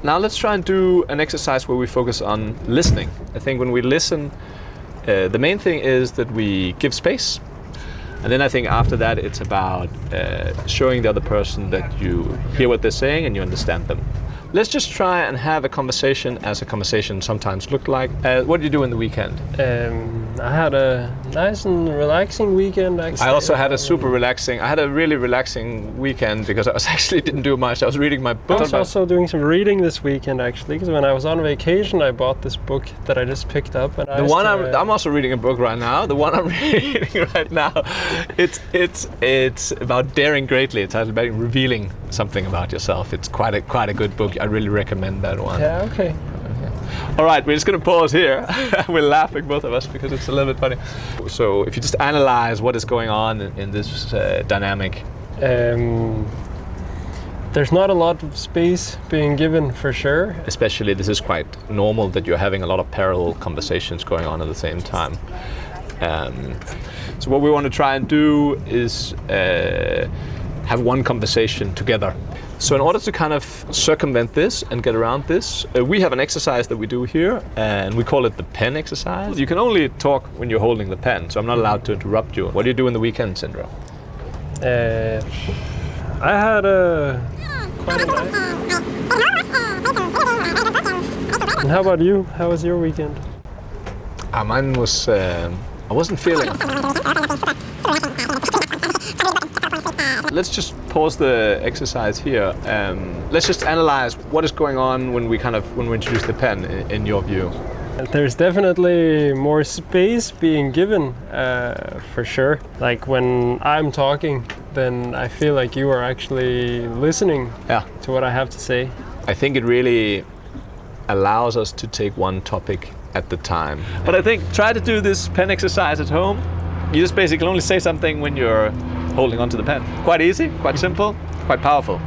Now let's try and do an exercise where we focus on listening. I think when we listen, the main thing is that we give space. And then I think after that, it's about showing the other person that you hear what they're saying and you understand them. Let's just try and have a conversation as a conversation sometimes look like. What did you do in the weekend? I had a nice and relaxing weekend, actually. I also had I had a really relaxing weekend because I didn't do much. I was reading my book. I was also doing some reading this weekend, actually, because when I was on vacation, I bought this book that I just picked up. And I'm also reading a book right now. The one I'm reading right now, it's about daring greatly. It's about revealing something about yourself. It's quite a good book. I really recommend that one. Yeah, okay. All right, we're just going to pause here. We're laughing, both of us, because it's a little bit funny. So if you just analyze what is going on in this dynamic. There's not a lot of space being given, for sure. Especially, this is quite normal that you're having a lot of parallel conversations going on at the same time. So what we want to try and do is have one conversation together. So in order to kind of circumvent this and get around this, we have an exercise that we do here, and we call it the pen exercise. You can only talk when you're holding the pen, so I'm not allowed to interrupt you. What do you do in the weekend, Sindre? I had quite a nice. And how about you? How was your weekend? Mine was, I wasn't feeling. Let's just pause the exercise here. Let's just analyze what is going on when we introduce the pen in your view. There's definitely more space being given, for sure. Like when I'm talking, then I feel like you are actually listening to what I have to say. I think it really allows us to take one topic at the time. But I think try to do this pen exercise at home. You just basically only say something when you're holding onto the pen. Quite easy, quite simple, quite powerful.